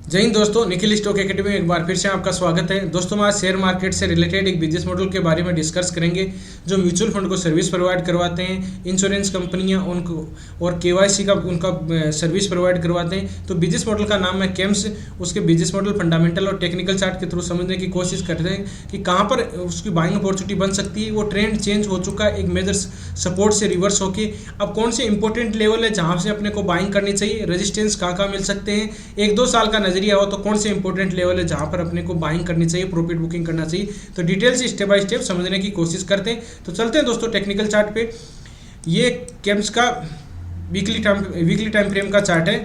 जय हिंद दोस्तों, Nikhil stock academy में एक बार फिर से आपका स्वागत है। दोस्तों, आज शेयर मार्केट से रिलेटेड एक बिजनेस मॉडल के बारे में डिस्कस करेंगे जो म्यूचुअल फंड को सर्विस प्रोवाइड करवाते हैं, इंश्योरेंस कंपनियां उनको और केवाईसी का उनका सर्विस प्रोवाइड करवाते हैं। तो बिजनेस मॉडल का नाम है केम्स। उसके बिजनेस मॉडल फंडामेंटल और टेक्निकल चार्ट के थ्रू समझने की कोशिश करते हैं कि कहाँ पर उसकी बाइंग अपॉर्चुनिटी बन सकती है। वो ट्रेंड चेंज हो चुका है, एक मेजर सपोर्ट से रिवर्स होके अब कौन से इंपॉर्टेंट लेवल है जहाँ से अपने को बाइंग करनी चाहिए, रेजिस्टेंस कहाँ कहाँ मिल सकते हैं, एक दो साल का नजरिया हो तो कौन से इंपॉर्टेंट लेवल है जहां पर अपने को बाइंग करनी चाहिए, प्रॉफिट बुकिंग करना चाहिए। तो डिटेल से स्टेप बाय स्टेप समझने की कोशिश करते हैं। तो चलते हैं दोस्तों टेक्निकल चार्ट पे। ये केम्स का वीकली टाइम फ्रेम का चार्ट है।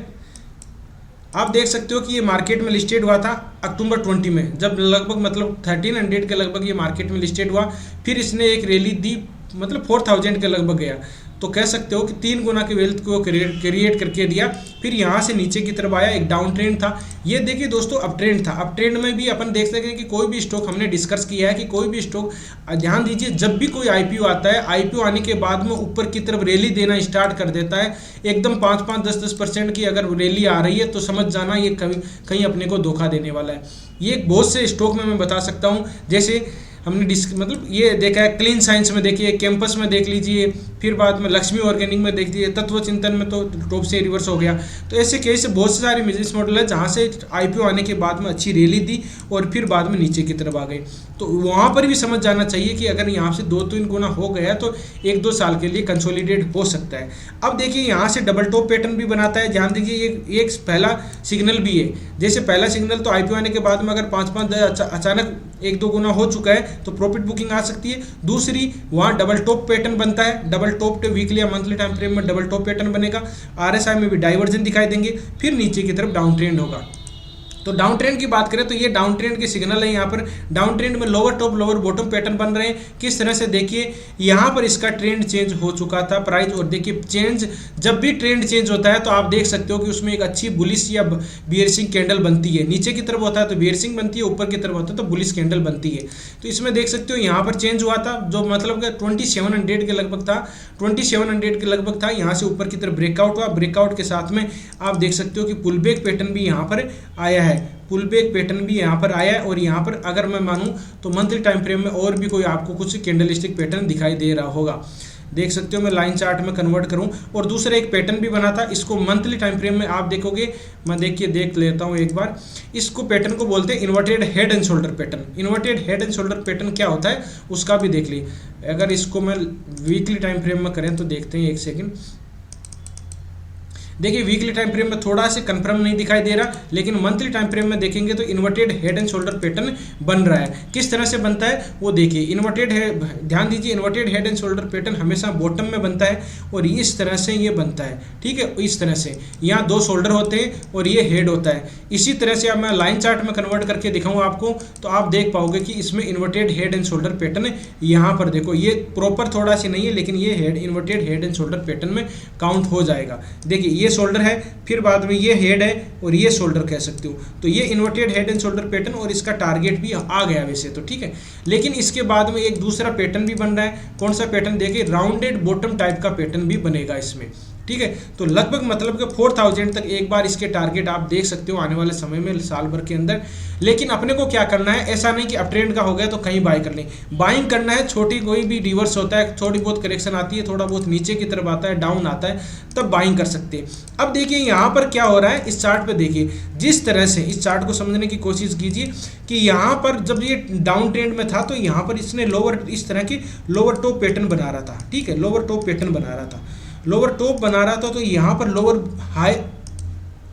आप देख सकते हो कि ये मार्केट में लिस्टेड हुआ था अक्टूबर 20 में, जब लगभग 1300 के लगभग ये मार्केट में लिस्टेड हुआ। फिर इसने एक रैली दी, 4000 के लगभग गया। तो कह सकते हो कि 3 गुना के वेल्थ को क्रिएट करके दिया। फिर यहाँ से नीचे की तरफ आया, एक डाउन ट्रेंड था। ये देखिए दोस्तों, अप ट्रेंड था। अप ट्रेंड में भी अपन देख सकते हैं कि कोई भी स्टॉक, हमने डिस्कस किया है कि कोई भी स्टॉक, ध्यान दीजिए, जब भी कोई आईपीओ आता है, आईपीओ आने के बाद में ऊपर की तरफ रैली देना स्टार्ट कर देता है। एकदम 5-5, 10-10% की अगर रैली आ रही है तो समझ जाना ये कहीं अपने को धोखा देने वाला है। ये बहुत से स्टॉक में मैं बता सकता हूँ। जैसे हमने ये देखा है क्लीन साइंस में, देखिए कैंपस में देख लीजिए, फिर बाद में लक्ष्मी ऑर्गेनिक में देख लीजिए, तत्व चिंतन में तो टॉप से रिवर्स हो गया। तो ऐसे कैसे बहुत से सारे बिजनेस मॉडल है जहाँ से आईपीओ आने के बाद में अच्छी रैली दी और फिर बाद में नीचे की तरफ आ गए। तो वहाँ पर भी समझ जाना चाहिए कि अगर यहाँ से 2-3 गुना हो गया तो 1-2 साल के लिए कंसोलिडेट हो सकता है। अब देखिए यहाँ से डबल टॉप पैटर्न भी बनाता है। ध्यान दीजिए, एक पहला सिग्नल भी है। जैसे पहला सिग्नल तो आईपीओ आने के बाद में अगर 5-5 अचानक 1-2 गुना हो चुका है तो प्रॉफिट बुकिंग आ सकती है। दूसरी, वहाँ डबल टॉप पैटर्न बनता है। डबल टॉप वीकली या मंथली टाइम फ्रेम में डबल टॉप पैटर्न बनेगा। आरएसआई में भी डाइवर्जन दिखाई देंगे। फिर नीचे की तरफ डाउन ट्रेंड होगा। तो डाउन ट्रेंड की बात करें तो ये डाउन ट्रेंड के सिग्नल है। यहाँ पर डाउन ट्रेंड में lower top lower bottom pattern बन रहे हैं। किस तरह से देखिए, यहाँ पर इसका ट्रेंड चेंज हो चुका था प्राइस। और देखिए चेंज, जब भी ट्रेंड चेंज होता है तो आप देख सकते हो कि उसमें एक अच्छी बुलिश या बियरिंग कैंडल बनती है। नीचे की तरफ होता है तो बियरिंग बनती है, ऊपर की तरफ होता है तो बुलिश कैंडल बनती है। तो इसमें देख सकते हो यहाँ पर चेंज हुआ था, जो मतलब 2700 के लगभग था, 2700 के लगभग था। यहाँ से ऊपर की तरफ ब्रेकआउट हुआ। ब्रेकआउट के साथ में आप देख सकते हो कि पुल बैक पैटर्न भी यहाँ पर आया है। पुल बैक पैटर्न भी यहाँ पर आया है। और यहाँ पर अगर मैं मानूं तो मंथली टाइम फ्रेम में और भी कोई आपको कुछ कैंडलस्टिक पैटर्न दिखाई दे रहा होगा। देख सकते हो, मैं लाइन चार्ट में कन्वर्ट करूं और दूसरा एक पैटर्न भी बना था। इसको मंथली टाइम फ्रेम में आप देखोगे, मैं देख लेता हूं एक बार। इसको पैटर्न को बोलते हैं inverted head and shoulder pattern. Inverted head and shoulder pattern क्या होता है उसका भी देख ली। अगर इसको मैं वीकली टाइम फ्रेम में करें तो देखते हैं, एक सेकेंड। देखिए वीकली टाइम फ्रेम में थोड़ा से कंफर्म नहीं दिखाई दे रहा, लेकिन मंथली टाइम फ्रेम में देखेंगे तो inverted head and shoulder pattern बन रहा है। किस तरह से बनता है वो देखिए। इन्वर्टेड है, ध्यान दीजिए, inverted head and shoulder pattern हमेशा बॉटम में बनता है और इस तरह से ये बनता है। ठीक है, इस तरह से यहाँ 2 शोल्डर होते हैं और ये हेड होता है। इसी तरह से अब मैं लाइन चार्ट में कन्वर्ट करके दिखाऊँ आपको तो आप देख पाओगे कि इसमें inverted head and shoulder pattern यहाँ पर देखो, ये प्रॉपर थोड़ा सी नहीं है, लेकिन ये inverted head and shoulder pattern में काउंट हो जाएगा। देखिए ये शोल्डर है, फिर बाद में ये हेड है और ये शोल्डर कह सकते हो। तो ये inverted head and shoulder pattern और इसका टारगेट भी आ गया वैसे तो, ठीक है। लेकिन इसके बाद में एक दूसरा पैटर्न भी बन रहा है। कौन सा पैटर्न देखिए, राउंडेड बॉटम टाइप का पैटर्न भी बनेगा इसमें। ठीक है, तो लगभग मतलब कि 4000 तक एक बार इसके टारगेट आप देख सकते हो आने वाले समय में, साल भर के अंदर। लेकिन अपने को क्या करना है, ऐसा नहीं कि अप ट्रेंड का हो गया तो कहीं बाय कर लें। बाइंग करना है, छोटी कोई भी रिवर्स होता है, थोड़ी बहुत करेक्शन आती है, थोड़ा बहुत नीचे की तरफ आता है, डाउन आता है, तब बाइंग कर सकते हैं। अब देखिए यहाँ पर क्या हो रहा है, इस चार्ट पे देखिए, जिस तरह से इस चार्ट को समझने की कोशिश कीजिए कि यहाँ पर जब ये डाउन ट्रेंड में था तो यहाँ पर इसने लोअर, इस तरह की लोअर टॉप पैटर्न बना रहा था। ठीक है, लोअर टॉप पैटर्न बना रहा था, लोअर टॉप बना रहा था। तो यहाँ पर लोअर हाई,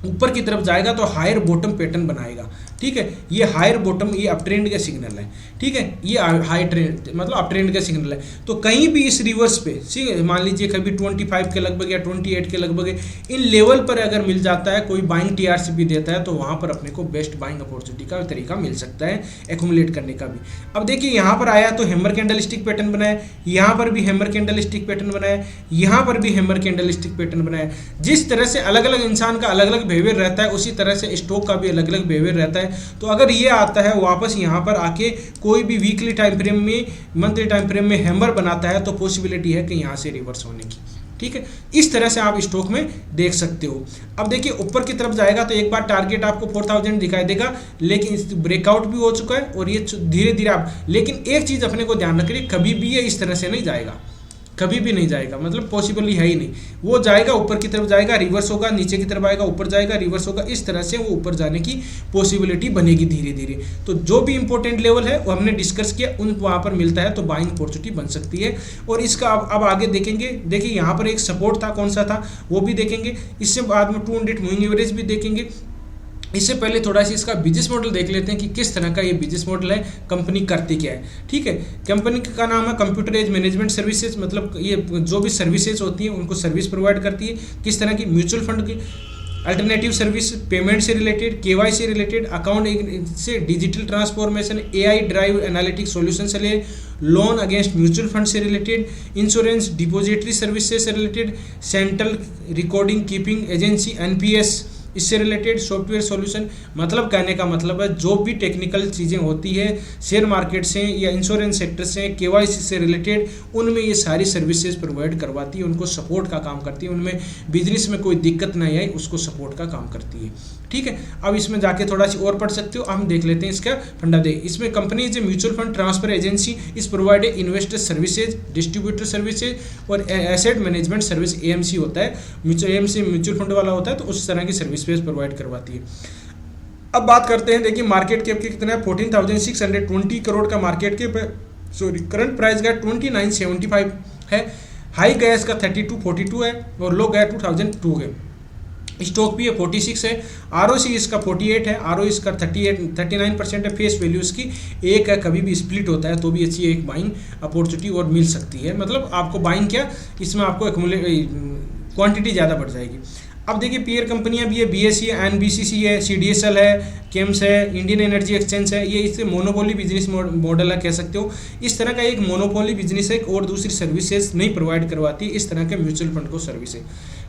ऊपर की तरफ जाएगा तो हायर बॉटम पैटर्न बनाएगा। ठीक है, ये हायर बॉटम, ये अप ट्रेंड का सिग्नल है। ठीक है, ये हाई ट्रेंड मतलब अप ट्रेंड का सिग्नल है। तो कहीं भी इस रिवर्स पे, ठीक है, मान लीजिए कभी 25 के लगभग या 28 के लगभग इन लेवल पर अगर मिल जाता है, कोई बाइंग टीआरसीपी देता है, तो वहाँ पर अपने को बेस्ट बाइंग अपॉर्चुनिटी का तरीका मिल सकता है एक्यूमुलेट करने का भी। अब देखिए यहाँ पर आया तो हैमर कैंडल स्टिक पैटर्न बनाया, यहाँ पर भी हैमर कैंडल स्टिक पैटर्न बनाया, यहाँ पर भी हैमर कैंडल स्टिक पैटर्न बनाया। जिस तरह से अलग अलग इंसान का अलग अलग बिहेवियर रहता है, उसी तरह से स्टॉक का भी अलग अलग बिहेवियर रहता है। तो अगर ये आता है वापस यहाँ पर आके कोई भी वीकली टाइम फ्रेम में, मंथली टाइम फ्रेम में हैमर बनाता है, तो पॉसिबिलिटी है कि यहाँ से रिवर्स होने की। ठीक है, इस तरह से आप स्टॉक में देख सकते हो। अब देखिए ऊपर की तरफ जाएगा तो एक बार टारगेट आपको 4000 दिखाई देगा, लेकिन ब्रेकआउट भी हो चुका है और ये धीरे धीरे आप, लेकिन एक चीज़ अपने को ध्यान रखिए, कभी भी ये इस तरह से नहीं जाएगा, कभी भी नहीं जाएगा, मतलब पॉसिबल ही है ही नहीं। वो जाएगा ऊपर की तरफ जाएगा, रिवर्स होगा, नीचे की तरफ आएगा, ऊपर जाएगा, रिवर्स होगा, इस तरह से वो ऊपर जाने की पॉसिबिलिटी बनेगी धीरे धीरे। तो जो भी इंपॉर्टेंट लेवल है वो हमने डिस्कस किया, उन वहाँ पर मिलता है तो बाइंग अपॉर्चुनिटी बन सकती है। और इसका अब आगे देखेंगे, देखिए यहाँ पर एक सपोर्ट था, कौन सा था वो भी देखेंगे, इससे बाद में 200 मूविंग एवरेज भी देखेंगे। इससे पहले थोड़ा सा इसका बिजनेस मॉडल देख लेते हैं कि किस तरह का ये बिजनेस मॉडल है, कंपनी करती क्या है। ठीक है, कंपनी का नाम है कंप्यूटर एज मैनेजमेंट सर्विसेज, मतलब ये जो भी सर्विसेज होती हैं उनको सर्विस प्रोवाइड करती है। किस तरह की, म्यूचुअल फंड की अल्टरनेटिव सर्विस, पेमेंट से रिलेटेड, केवाईसी रिलेटेड, अकाउंट से, digital transformation, AI drive analytics solution से ले, लोन अगेंस्ट म्यूचुअल फंड से रिलेटेड, इंश्योरेंस डिपॉजिटरी सर्विसेज से related, central recording keeping agency NPS इससे रिलेटेड, सॉफ्टवेयर सॉल्यूशन। मतलब कहने का मतलब है जो भी टेक्निकल चीज़ें होती है शेयर मार्केट से या इंश्योरेंस सेक्टर से, केवाईसी से रिलेटेड, उनमें ये सारी सर्विसेज प्रोवाइड करवाती है, उनको सपोर्ट का काम करती है, उनमें बिजनेस में कोई दिक्कत नहीं आई उसको सपोर्ट का काम करती है। ठीक है, अब इसमें जाके थोड़ा सी और पढ़ सकते हो, हम देख लेते हैं इसका फंडा दे। इसमें company is mutual fund transfer agency इस provide investor services, distributor services और एसेट मैनेजमेंट सर्विस, एएमसी होता है, एएमसी म्यूचुअल फंड वाला होता है, तो उस तरह की सर्विस प्रोवाइड करवाती है। अब बात करते हैं, देखिए मार्केट कैप के कितना है, 14,620 करोड़ का मार्केट कैप है, सॉरी करंट प्राइस का 2975 है, हाई गया इसका 3242 है और लो गया 2002 है। स्टॉक भी है 46 है, आरओसी इसका 48 है, आरओ इसका 39% है, फेस वैल्यू इसकी 1 है, कभी भी स्प्लिट होता है तो भी अच्छी एक बाइंग अपॉर्चुनिटी और मिल सकती है, मतलब आपको बाइंग क्या, इसमें आपको क्वांटिटी ज़्यादा बढ़ जाएगी। अब देखिए पीयर कंपनियां भी है, बीएससी है, एनबीसीसी है, सीडीएसएल है, केम्स है, इंडियन एनर्जी एक्सचेंज है, ये इससे मोनोपोली बिजनेस मॉडल है कह सकते हो। इस तरह का एक मोनोपोली बिजनेस है और दूसरी सर्विसेज नहीं प्रोवाइड करवाती इस तरह के म्यूचुअल फंड को सर्विसेज।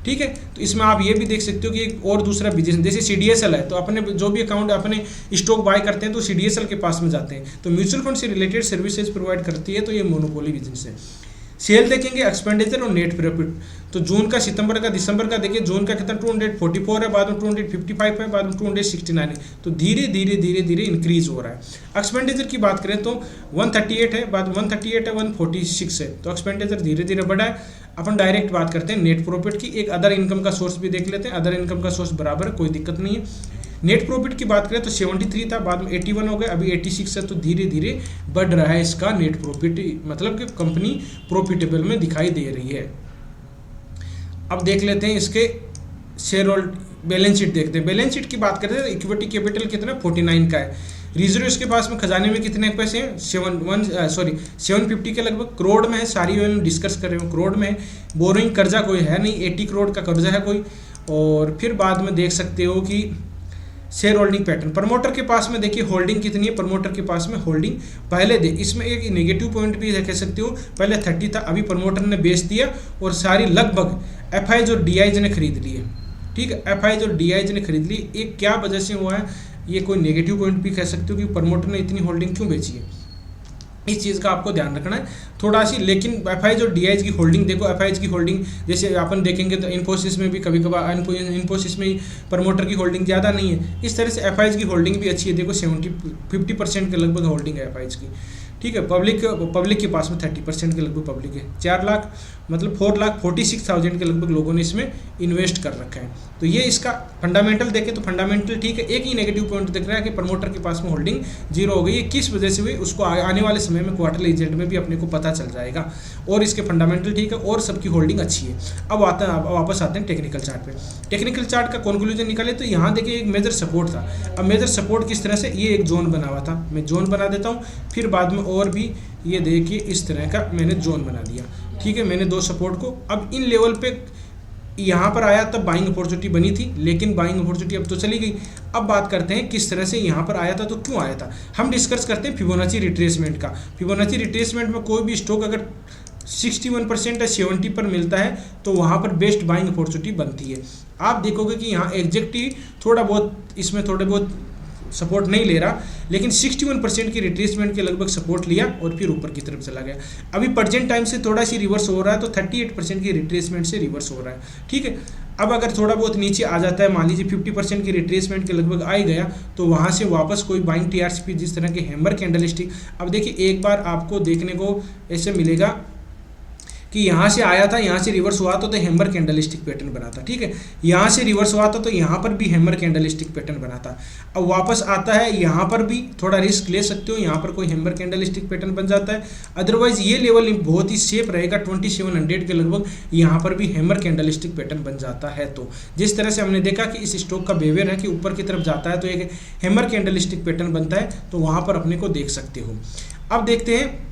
ठीक है, तो इसमें आप ये भी देख सकते हो कि एक और दूसरा बिजनेस, जैसे सीडीएसएल है, तो अपने जो भी अकाउंट अपने स्टॉक बाय करते हैं तो सीडीएसएल के पास में जाते हैं, तो म्यूचुअल फंड से रिलेटेड सर्विसेज प्रोवाइड करती है, तो ये मोनोपोली बिजनेस है। सेल देखेंगे, एक्सपेंडिचर और नेट प्रॉफिट, तो जून का, सितंबर का, दिसंबर का देखिए, जून का कितना 244 है, बाद में 255 है, बाद में 269 है, तो धीरे धीरे इंक्रीज हो रहा है। एक्सपेंडिचर की बात करें तो 138 है, बाद 138 है, 146 है, तो एक्सपेंडिचर धीरे धीरे बढ़ा है। अपन डायरेक्ट बात करते हैं नेट प्रॉफिट की, एक अदर इनकम का सोर्स भी देख लेते हैं, अदर इनकम का सोर्स बराबर है, कोई दिक्कत नहीं है। नेट प्रॉफिट की बात करें तो 73 था, बाद में 81 हो गया, अभी 86 है, तो धीरे धीरे बढ़ रहा है इसका नेट प्रॉफिट, मतलब कि कंपनी प्रॉफिटेबल में दिखाई दे रही है। अब देख लेते हैं इसके शेयर होल्ड बैलेंस शीट, देखते हैं। बैलेंस शीट की बात करते हैं, इक्विटी कैपिटल कितना 49 का है, रिजर्व इसके पास में खजाने में कितने पैसे हैं, 750 के लगभग, करोड़ में है, सारी डिस्कस कर रहे हो, करोड़ में है। बोरिंग कर्जा कोई है नहीं, 80 करोड़ का कर्जा है कोई। और फिर बाद में देख सकते हो कि शेयर होल्डिंग पैटर्न, प्रमोटर के पास में देखिए होल्डिंग कितनी है, प्रमोटर के पास में होल्डिंग पहले दे, इसमें एक नेगेटिव पॉइंट भी कह सकते हो, पहले 30 था, अभी प्रमोटर ने बेच दिया और सारी लगभग एफआईज और डीआईज ने खरीद ली है। ठीक है, एफआईज और डीआईज ने खरीद ली, एक क्या वजह से हुआ है, ये कोई नेगेटिव पॉइंट भी कह सकते हो कि प्रमोटर ने इतनी होल्डिंग क्यों बेची है, इस चीज़ का आपको ध्यान रखना है थोड़ा सी। लेकिन एफआईज और डीआईज की होल्डिंग देखो, एफआईज की होल्डिंग जैसे अपन देखेंगे तो इन्फोसिस में भी कभी कभार, इन्फोसिस में प्रमोटर की होल्डिंग ज़्यादा नहीं है, इस तरह से एफआईज की होल्डिंग भी अच्छी है, देखो 50% के लगभग होल्डिंग है एफआईज की। ठीक है, पब्लिक के पास में 30% के लगभग पब्लिक है, 4 लाख मतलब 4,46,000 के लगभग लोगों ने इसमें इन्वेस्ट कर रखा है। तो ये इसका फंडामेंटल देखें तो फंडामेंटल ठीक है, एक ही नेगेटिव पॉइंट दिख रहा है कि प्रमोटर के पास में होल्डिंग 0 हो गई है, किस वजह से हुई उसको आने वाले समय में क्वार्टरली रिजल्ट में भी अपने को पता चल जाएगा। और इसके फंडामेंटल ठीक है और सबकी होल्डिंग अच्छी है। अब वापस आते हैं टेक्निकल चार्ट पे। टेक्निकल चार्ट का कंक्लूजन निकाले तो यहाँ देखिए एक मेजर सपोर्ट था। अब मेजर सपोर्ट किस तरह से, ये एक जोन बना हुआ था, मैं जोन बना देता हूँ, फिर बाद में और भी ये देखिए इस तरह का मैंने जोन बना दिया। ठीक है, मैंने 2 सपोर्ट को, अब इन लेवल पे यहाँ पर आया तब बाइंग अपॉर्चुनिटी बनी थी, लेकिन बाइंग अपॉर्चुनिटी अब तो चली गई। अब बात करते हैं किस तरह से यहाँ पर आया था, तो क्यों आया था, हम डिस्कस करते हैं फिबोनाची रिट्रेसमेंट का। फिबोनाची रिट्रेसमेंट में कोई भी स्टॉक अगर 61% या 70 पर मिलता है तो वहाँ पर बेस्ट बाइंग अपॉर्चुनिटी बनती है। आप देखोगे कि यहाँ एग्जैक्टली थोड़ा बहुत इसमें थोड़े बहुत सपोर्ट नहीं ले रहा, लेकिन 61% की रिट्रेसमेंट के लगभग सपोर्ट लिया और फिर ऊपर की तरफ चला गया। अभी प्रेजेंट टाइम से थोड़ा सी रिवर्स हो रहा है, तो 38% की रिट्रेसमेंट से रिवर्स हो रहा है, ठीक है। अब अगर थोड़ा बहुत नीचे आ जाता है, मान लीजिए 50% की रिट्रेसमेंट के लगभग आ ही गया, तो वहाँ से वापस कोई बाइंग टीआरसीपी जिस तरह के हैमर कैंडलस्टिक, अब देखिए एक बार आपको देखने को ऐसे मिलेगा कि यहाँ से आया था, यहाँ से रिवर्स हुआ तो हैमर कैंडलस्टिक पैटर्न बना था, ठीक है। यहाँ से रिवर्स हुआ था तो यहाँ पर भी हैमर कैंडलस्टिक पैटर्न बना था। अब वापस आता है, यहाँ पर भी थोड़ा रिस्क ले सकते हो, यहाँ पर कोई हैमर कैंडलस्टिक पैटर्न बन जाता है। अदरवाइज ये लेवल बहुत ही सेफ रहेगा 2700 के लगभग, यहाँ पर भी हैमर कैंडलस्टिक पैटर्न बन जाता है। तो जिस तरह से हमने देखा कि इस स्टॉक का बिहेवियर है कि ऊपर की तरफ जाता है तो एक हैमर कैंडलस्टिक पैटर्न बनता है, तो वहाँ पर अपने को देख सकते हो। अब देखते हैं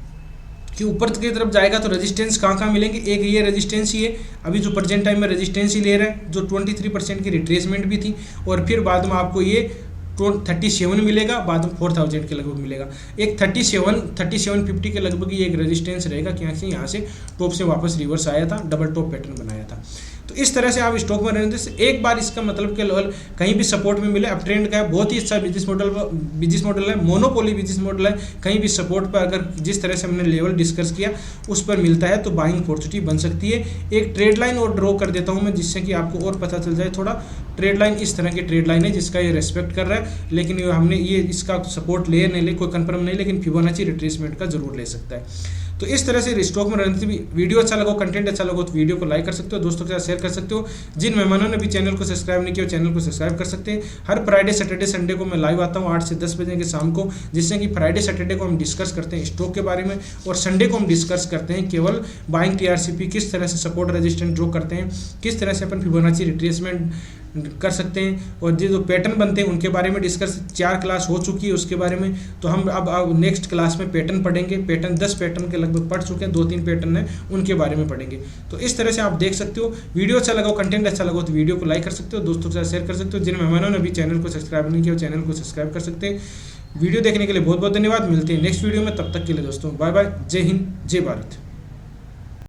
कि ऊपर की तरफ जाएगा तो रेजिस्टेंस कहाँ मिलेंगे। एक ये रेजिस्टेंस ही है, अभी जो प्रेजेंट टाइम में रेजिस्टेंस ही ले रहा है, जो 23% की रिट्रेसमेंट भी थी, और फिर बाद में आपको ये 37 मिलेगा, बाद में 4000 के लगभग मिलेगा। एक 3750 के लगभग ये एक रेजिस्टेंस रहेगा कि यहाँ से टॉप से वापस रिवर्स आया था, डबल टॉप पैटर्न बनाया था। तो इस तरह से आप स्टॉक में रहने से एक बार इसका मतलब के लेवल कहीं भी सपोर्ट में मिले, अब ट्रेंड का है, बहुत ही अच्छा बिजनेस मॉडल है, मोनोपोली बिजनेस मॉडल है। कहीं भी सपोर्ट पर अगर जिस तरह से हमने लेवल डिस्कस किया उस पर मिलता है तो बाइंग अपॉर्चुनिटी बन सकती है। एक ट्रेड लाइन और ड्रॉ कर देता हूं मैं, जिससे कि आपको और पता चल जाए थोड़ा। ट्रेड लाइन इस तरह की ट्रेड लाइन है जिसका ये रेस्पेक्ट कर रहा है, लेकिन हमने ये इसका सपोर्ट ले नहीं ले, कोई कंफर्म नहीं, लेकिन फिबोनाची रिट्रेसमेंट का जरूर ले सकता है। तो इस तरह से स्टॉक में रहने से भी वीडियो अच्छा लगा, कंटेंट अच्छा लगा तो वीडियो को लाइक कर सकते हो, दोस्तों के साथ शेयर कर सकते हो। जिन मेहमानों ने भी चैनल को सब्सक्राइब नहीं किया चैनल को सब्सक्राइब कर सकते हैं। हर फ्राइडे सैटरडे संडे को मैं लाइव आता हूँ 8 से 10 बजे के शाम को, जिससे कि फ्राइडे सैटरडे को हम डिस्कस करते हैं स्टॉक के बारे में, और संडे को हम डिस्कस करते हैं केवल बाइंग टीआरसीपी, किस तरह से सपोर्ट रेजिस्टेंस ड्रॉ करते हैं, किस तरह से अपन फिबोनाची रिट्रेसमेंट कर सकते हैं, और जो पैटर्न बनते हैं उनके बारे में डिस्कस 4 क्लास हो चुकी है उसके बारे में। तो हम अब नेक्स्ट क्लास में पैटर्न पढ़ेंगे, पैटर्न 10 पैटर्न के लगभग पढ़ चुके हैं, 2-3 पैटर्न है उनके बारे में पढ़ेंगे। तो इस तरह से आप देख सकते हो। वीडियो अच्छा लगा, कंटेंट अच्छा लगा तो वीडियो को लाइक कर सकते हो, दोस्तों के साथ शेयर कर सकते हो। जिन मेहमानों ने अभी चैनल को सब्सक्राइब नहीं किया चैनल को सब्सक्राइब कर सकते हैं। वीडियो देखने के लिए बहुत बहुत धन्यवाद। मिलते हैं नेक्स्ट वीडियो में, तब तक के लिए दोस्तों बाय बाय। जय हिंद, जय भारत।